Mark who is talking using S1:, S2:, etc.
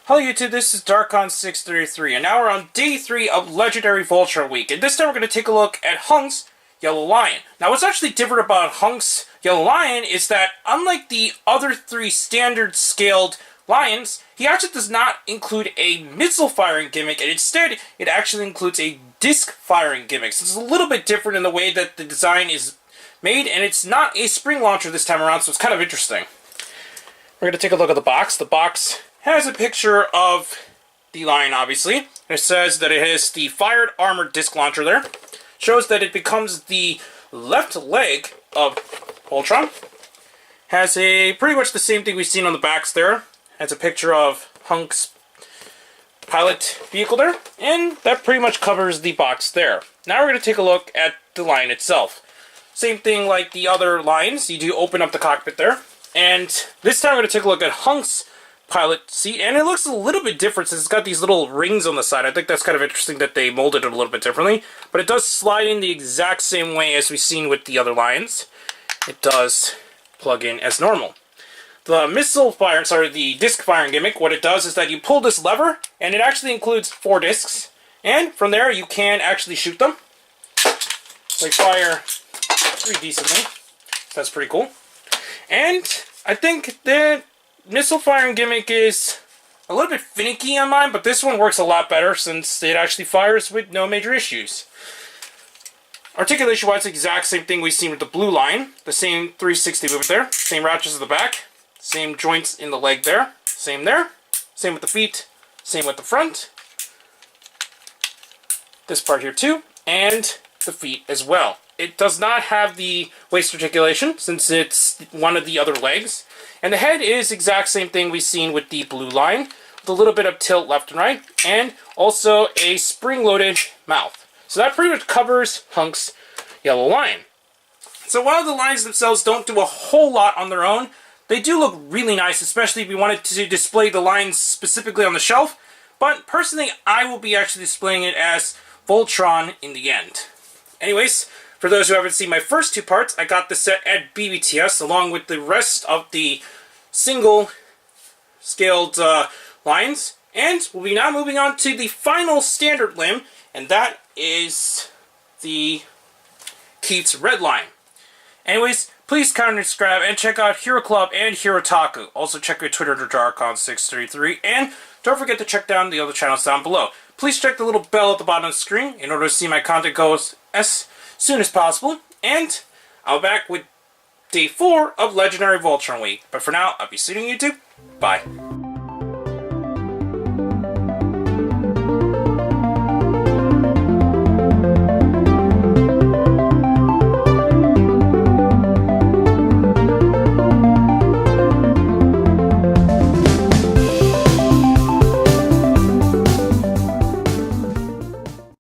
S1: Hello YouTube, this is Darkon633, and now we're on day 3 of Legendary Voltron Week, and this time we're going to take a look at Hunk's Yellow Lion. Now what's actually different about Hunk's Yellow Lion is that, unlike the other 3 standard scaled lions, he actually does not include a missile firing gimmick, and instead it actually includes a disc firing gimmick. So it's a little bit different in the way that the design is made, and it's not a spring launcher this time around, so it's kind of interesting. We're going to take a look at the box. The box has a picture of the lion, obviously. And it says that it has the fired armored disc launcher there. Shows that it becomes the left leg of Voltron. Has a pretty much the same thing we've seen on the backs there. Has a picture of Hunk's pilot vehicle there. And that pretty much covers the box there. Now we're going to take a look at the lion itself. Same thing like the other lions. You do open up the cockpit there. And this time we're going to take a look at Hunk's pilot seat, and it looks a little bit different since it's got these little rings on the side. I think that's kind of interesting that they molded it a little bit differently, but it does slide in the exact same way as we've seen with the other lions. It does plug in as normal. The the disc firing gimmick, what it does is that you pull this lever, and it actually includes 4 discs, and from there you can actually shoot them. They fire pretty decently, so that's pretty cool. And I think that missile firing gimmick is a little bit finicky on mine, but this one works a lot better since it actually fires with no major issues. Articulation-wise, the exact same thing we've seen with the blue line. The same 360 movement there, same ratchets at the back, same joints in the leg there, same with the feet, same with the front. This part here too, and the feet as well. It does not have the waist articulation since it's one of the other legs. And the head is exact same thing we've seen with the blue line, with a little bit of tilt left and right, and also a spring-loaded mouth. So that pretty much covers Hunk's Yellow Lion. So while the lions themselves don't do a whole lot on their own, they do look really nice, especially if you wanted to display the lions specifically on the shelf. But personally, I will be actually displaying it as Voltron in the end. Anyways, for those who haven't seen my first 2 parts, I got this set at BBTS along with the rest of the single scaled lines. And we'll be now moving on to the final standard limb, and that is the Keats Red Line. Anyways, please comment and subscribe and check out Hero Club and Hero Taku. Also check your Twitter to Darkon633, and don't forget to check down the other channels down below. Please check the little bell at the bottom of the screen in order to see my content goes as soon as possible, and I'll be back with day 4 of Legendary Voltron Week. But for now, I'll be seeing you YouTube. Bye.